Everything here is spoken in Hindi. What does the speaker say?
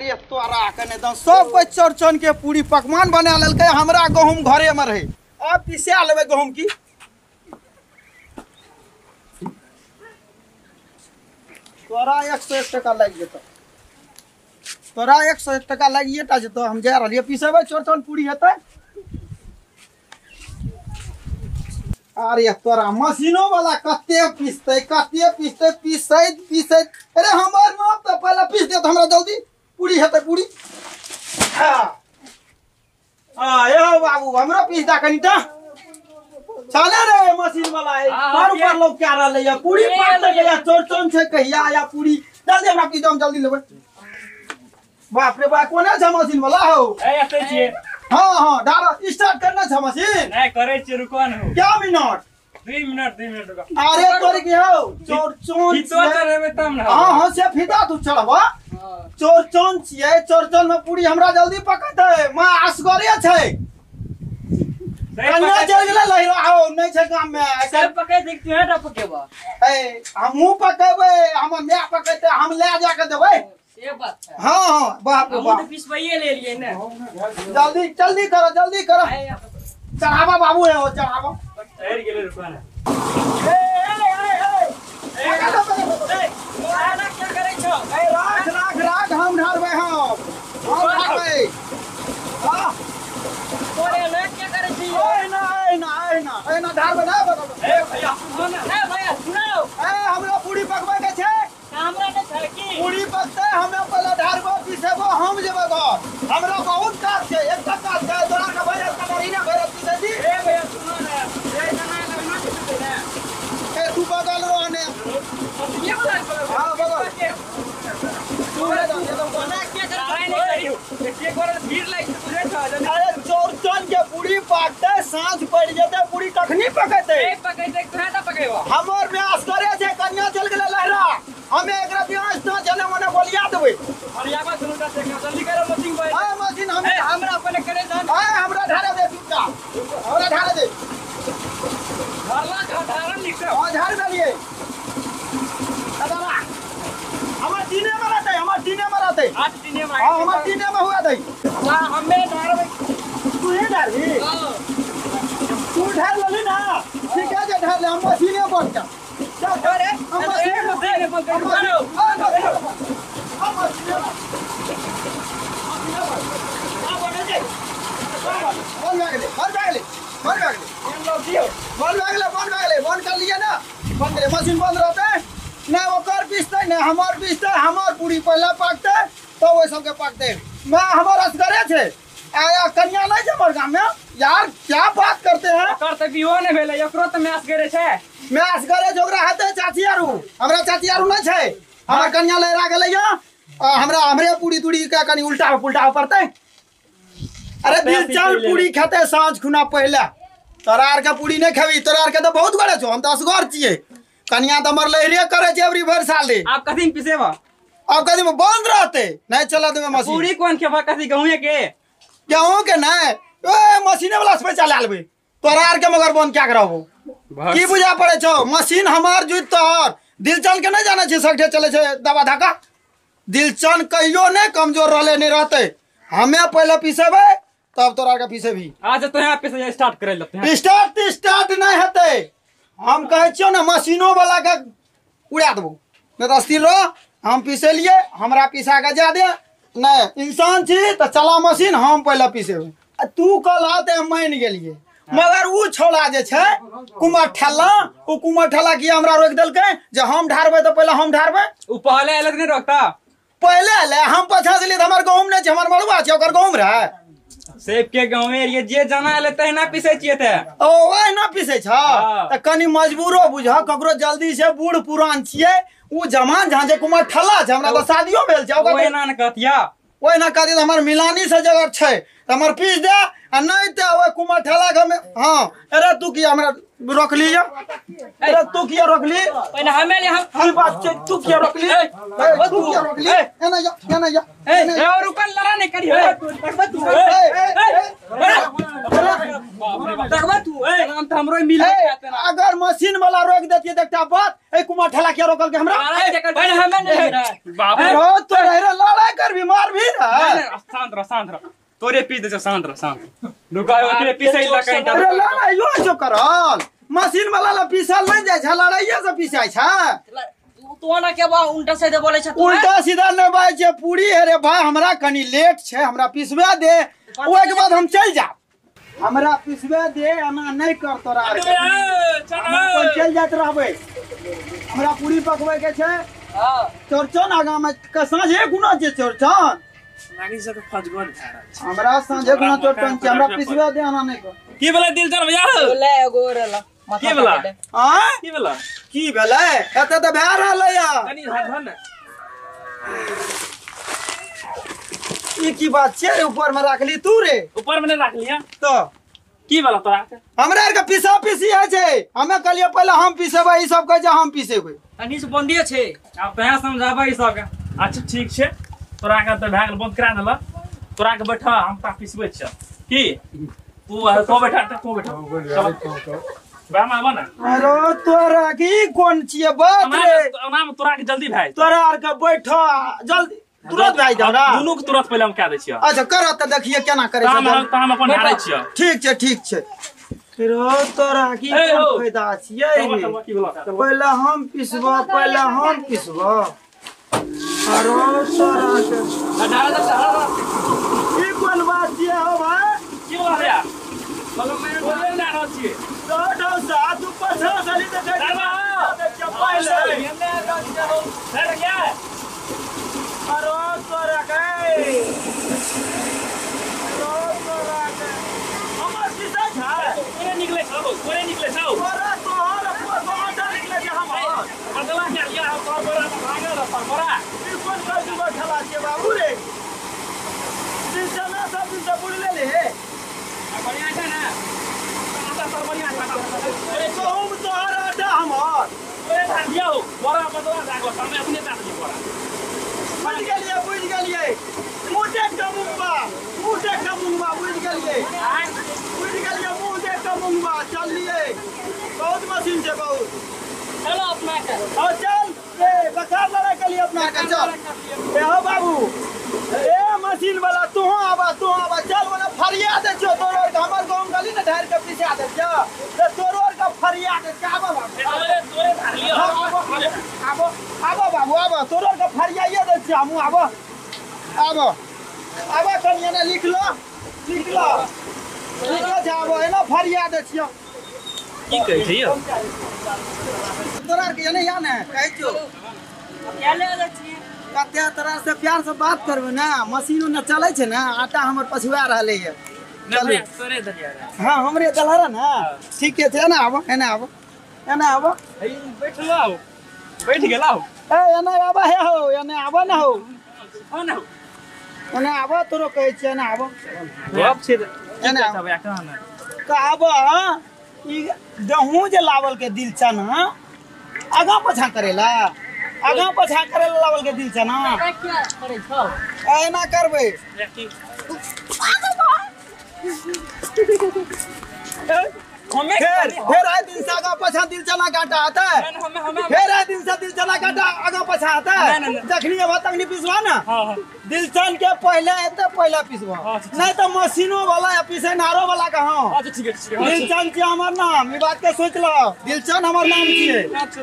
अरे तोरा कने द सब कोई चौरचन के पूरी पकवान बना लेलकै, हमरा गहूम घरे में रहे। अब पिसा लेबै गहूम की तोरा 101 टका लग जेतो, तोरा 101 टका लगिए टा जेतो। हम जा रहलिए पिसेबै, चौरचन पूरी हेतै। अरे तोरा मशीनो वाला कते पीसते पीसैत। अरे हमर मां तो पहले पीस दे, हमरा जल्दी पूरी हेतै पूरी। यो बाबू हमरा पीस दा कनिटा चले रे मशीन वाला है। पर ऊपर लोग क्या रहले या पूरी पाट गया, चौरचन से कहिया आया पूरी जल्दी हमरा पीस दम, जल्दी लेबै। बाप रे बाप कोने छ मशीन वाला हो? ए एते छिए। हां डारा स्टार्ट करना छ मशीन। नहीं करे छ, रुको न। क्या मिनट? 2 मिनट रुको। अरे तोर के हो चौरचन फितो चढ़ेबे तब न। हां से फिदा तू चढ़बा। चौरचन छिए, चौरचन में पूरी हमरा जल्दी पकतै। मां असगरे छै, कन्या चल गेलै लहिरा हो नै छै काम में। सब पके देख तू हेटा पकेबा। ए हमहु पकेबै, हमर माय पकेतै, हम ले जा के देबै। से बात है। हां बाप रे बाप, हम तो पिसवाइए ले लिए न। जल्दी करो। चढ़ावा बाबू है, वो चढ़ावा ठहर गेले, रुको न। क्या करे छो? राख हम ढारबै, हम ढारबै। हां तोरे न क्या करे छी? ना ढारबै ना बता। ए भैया सुनो न। ए भैया सुनो। हमरा पूरी पकबै के छै। हमरा ने छै की पूरी पकतै, हमे पहले ढारबो पिसेबो, हम जेबै घर। हमरा बहुत काज छै, एक काज छै। तोरा के भैया का डरी ना भैया पिसे दी। ए भैया सुनो न। ए जना ना पिसे न। ए तू बगल रो आने। ये बोला करो। हां बगल तू रे तो बना के कराई नहीं करियो। एक बार भीड़ लाग तुरे छ। अरे चौरचन के पूरी पाकतै, साँझ पड़ जेतै, पूरी कखनी पकतै? ए पकैते तू हेटा पकेबा। हमर ब्यास करे छै, कन्या चल गेलै लहरा। हमे एकरा ब्यास न चले मने बोलिया देबै। अरे आबा सुनता से जल्दी करो मशीन भाई। ए मशीन हमे हमरा अपने करे जान। हमरा ढारे दे टुका, हमरा ढारे दे। ढाला ढारन निकल। हां ढार देलिए। दादा हमर दिने में रहतै, आज दिने में। हां हमर दिने में हुआ दे। हां हमें ढारबे। तू ही ढारही। हां तू ढार लेली ना, ठीक है जे ढार ले, हम मशीने बन जा। चल अरे हम मशीने बंद कर मारो। हम मशीने बंद कर लिए ना, बंद करे मशीन बंद रहते ना, ओकर पीसते ना हमार पीसते। हमार पूरी पहले पकते तो वो सबके पकते। मैं हमार असगरे छे, आया कन्या नहीं छै हमर गाम में। यार क्या बात करते हैं? कर त बिहो ने भेले, एकरो त मैच करे छै। मैं असगरे जोगरा हते चाची आरू, हमरा चाची आरू नहीं छै। हमर कन्या लहरा गेलै या, हमरे पूरी तुड़ी का कनी उल्टा पुल्टा पड़ते। अरे दिल चल पूरी खेते साँझ खुना पहले। तोरा आर के पूरी नहीं खेबी, तोरा आर के तो बहुत बड़े छो, हम तो असगर छिए। कन्या तो हमर लहरे करे छै एवरी भर साले। आप कथि में पिसेबा? अब कदी में बंद रहते नहीं चला देबे मशीन। पूरी कोन खेबा? कथि गहुए के? गेहूं के नहीं, ए मशीने वाला से चला लेबे। तोरा आर के मगर बंद क्या करबो? की बुझा पड़े छो? मशीन हमार जुत तोहर। दिलचन के नहीं जाने छै, सगठे चले छै दबा धक्का। दिलचन कहियो नहीं कमजोर रहले नहीं रहते। हमें पहले पिसेबे तब तोरा के पिसेबी। आज तो यहाँ पिसे स्टार्ट करे लेते हैं। स्टार्ट नहीं हेते। हम कहे छियो ना मशीनो वाला के उड़ा देबो, नहीं तो स्थिर रह। हम पिसे लिए, हमरा पिसा के जा दे। नहीं इंसान छी तो चला मशीन, हम पहले पिसेबे। तू कल आते मान गेलिए, मगर उ छोड़ा जे छै कुमार ठेला, उ कुमार ठेला की हमरा रोक देलकै जे हम ढारबे तो पहले हम ढारबे। उ पहले अलग नहीं रोकता, पहले ले हम पछा से लिए। हमर गहूम नहीं छै, हमर मड़ुआ छै, ओकर गहूम रहे। सेब के गाँव में ये जे जाना ले तहिना पिसे छिए ते। ओ ओए ना पिसे छ त कनी मजबूरो बुझ। ककरो जल्दी से बूढ़ पुरान छिए, उ जमान झांझे कुमार ठल्ला छै। हमरा तो शादियो भेल छै, ओकर ओना न कहतिया। ओए ना कहती तो हमर मिलानी से जगह छै, हमर पीस दे। आ नहीं ते ओए कुमार ठल्ला के में। हां अरे तू की हमरा रोक ली जा? अरे तू किया रोक ली? पहले हमें ले हम बात छै, तू किया रोक ली? तू किया रोक ली? एना जा ए और ऊपर लड़ा नहीं करी। तकबा तू नाम तो हमरो मिल जाते ना। अगर मशीन वाला रोक देती देखता बात। ए कुमार ठल्ला किया रोकल के हमरा? पहले हमें नहीं बाप रे। तो लड़ाई कर भी, मार भी। शांत रह तोरे पीस दे छ शांत रह शांत रुका ओकरे पीसै ल कहीं अरे लड़ाइयो जो करल मशीन वाला ला पीसल नहीं जाय छ लड़ाइये से पीसाय छ तू ना के बा उल्टा सीधे बोले छ तू उल्टा सीधा नहीं बाय छे पूरी है रे भाई हमरा कनी लेट छे हमरा पिसवा दे ओए के बाद हम चल जा हमरा पिसवा दे एना नहीं कर तोरा हम चल जात रहबे हमरा पूरी पकवे के छे हां चौरचन आगा में का साँझे गुना जे चौरचन लागी से तो फजगन खा रहा हमरा साँझे गुना चौरचन छे हमरा पिसवा दे एना नहीं कर की बोला दिल चल भैया बोले गोरला की बोला हां की बोला की भेलै एते त भै रहलै या तनी धन ई की बात छे रे ऊपर में रखली तू रे ऊपर में रख लिया तो की बोला तोरा हमरा आर के पिसा पिसी है छे हमें कहलिए पहले हम पिसेबै ई सब कह जे हम पिसेबै तनी से बंदिए छे अब तया समझाबा ई सब के अच्छा ठीक छे तोरा के त भागल बंद करा देला तोरा के बैठा हम ता पिसबै छ की तू बैठा बामा बना अरे तोरा की कोन छिए बात रे नाम तोरा के जल्दी भाई तोरा आर के बैठो जल्दी तुरंत भाई जाओ दुनू के तुरंत पहले हम कह दै छियै अच्छा कर त देखिए केना करे हम छै हम अपन हारै छियै ठीक छै फिर तोरा की कोन फायदा छिए रे की बोला पहले हम पिसबो अरे तोरा के ई कोन बात छिए हो भाई की बोला रे मतलब मैं बोले ना रह छियै तो साथ ऊपर से गली में चप्पल सर क्या अरे तोरा के हमर किसा छै कोरे निकले छौ तोरा तोहर कोटा निकले जे हमर बदला क्या लिया पर बड़ा भागल पर ई कोन कर दुबा खेला के बाबू रे दिन चला सब दिन से बुड़ ले बढ़िया छै ना आता पर बढ़िया छै अरे कहूं तोहर आटा हमर ओए धान दियो बड़ा बदला जागो समय अपने जात दी पड़ा बुझ गेलिए मुझे कमुंगा बुझ गेलिए मुझे कमुंगा चल लिए बहुत मशीन से बहुत चलो अपना के और चल ए बखार लड़ाई के लिए अपना के चल ए हो बाबू ए मशीन वाला तू आवा चल वाला फरिया दे छो तोरो के हमर गांव गली ने ढार के पीछे दे छ ते तोरो के फरिया दे का बाबू तोरे धान लियो आबो बाबू आबो तोरो के फरिया ये दे छ हमू आबो कनिया ने लिख लो जाबो एना फरिया दे छियो की कहै छै यो तोरा के एने या ने कहै छो क्या ले जा छी कते तरह से प्यार से बात करबे ना मशीनो न चलै छै ना आटा हमर पछुआ रहले है चलो तोरे दलिया रे हां हमरे दलहरा ना ठीक है एना आबो बैठ लो बैठ गेला ए एना आबो हे हो एना आबो ना हो हो ना एना आबो तोरो कहै छै एना आबो गप छै एना सब या कहना कहबो ई गहूं जे लावल के दिल छ ना आगा पछा करेला लावल के दिल छ ना क्या करे छौ एना करबे हमें फिर आए दिन से आगा पछा दिल चना काटा आता है हमें फिर आए दिन से दिल चना काटा आगा पछा आता है नहीं। जखनी अब तखनी पिसवा ना हां दिल चन के पहले एते पहले पिसवा नहीं तो मशीनो वाला या पिसे नारो वाला कहां अच्छा ठीक है दिल चन के हमर नाम ई बात के सोच लो दिल चन हमर नाम छिए अच्छा